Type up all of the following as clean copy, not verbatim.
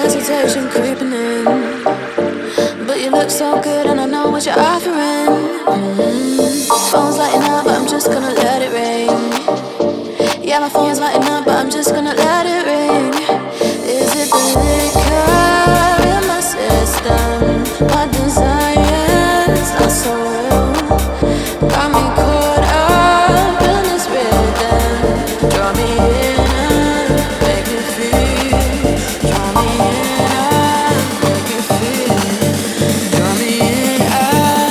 hesitation creeping in, but you look so good and I know what you're offering. Phone's lighting up, but I'm just gonna let it ring. Yeah, my phone's lighting up, but I'm just gonna let it ring. Is it the liquor in my system? My desires are so real, got me caught up in this rhythm. Draw me in and make me feel. Draw me in and make me feel. Draw me in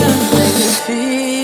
and make me feel.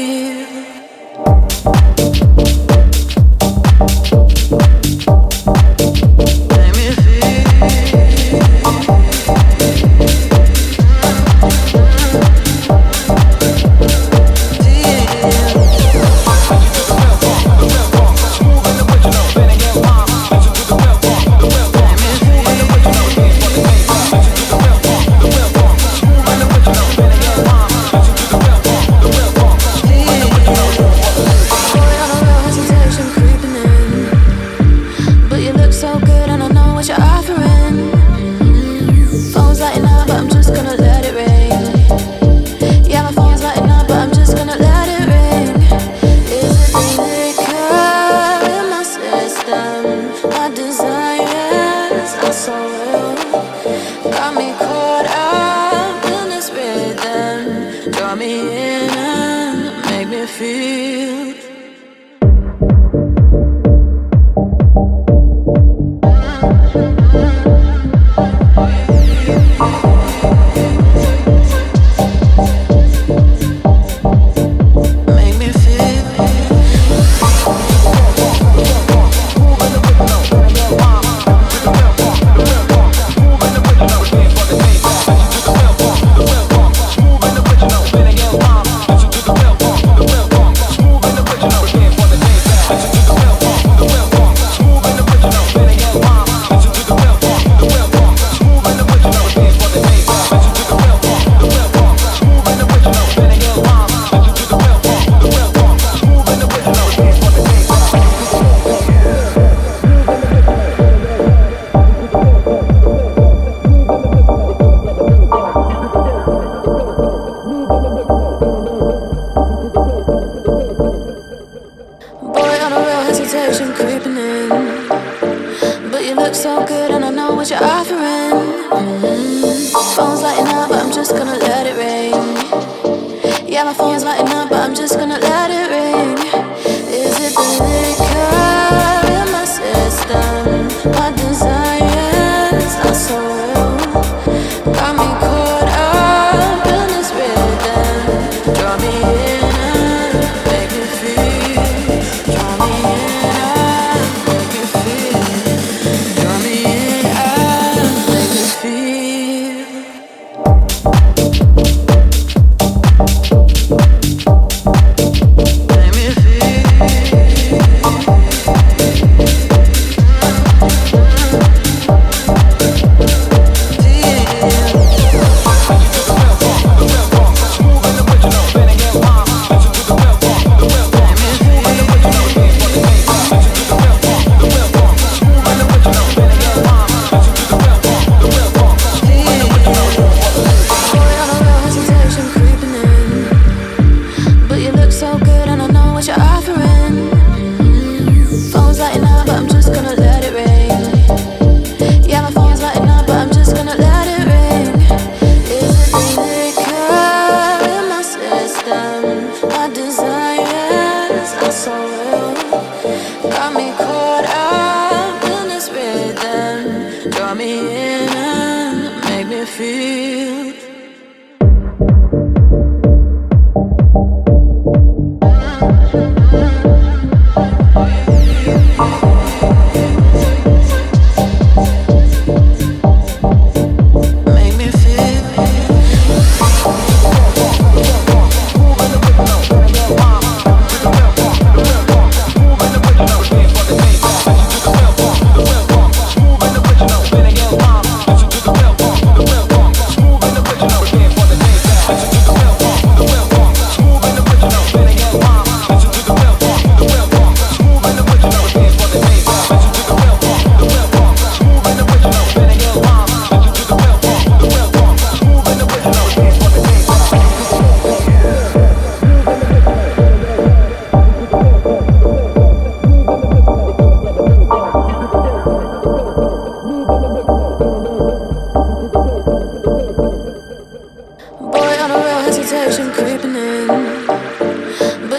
Make me feel. Creeping in, but you look so good and I know what you're offering. Phone's lighting up, but I'm just gonna let it ring. Yeah, my phone's lighting up, but I'm just gonna let it ring. Is it the liquor in my system? My desires are so real, got me caught up in this rhythm. Draw me in and make me feel. Draw me in. Draw me in and make me feel.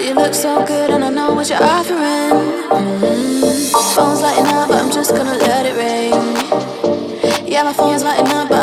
you look so good and I know what you're offering. Phone's lighting up, but I'm just gonna let it ring. Yeah, my phone's lighting up, but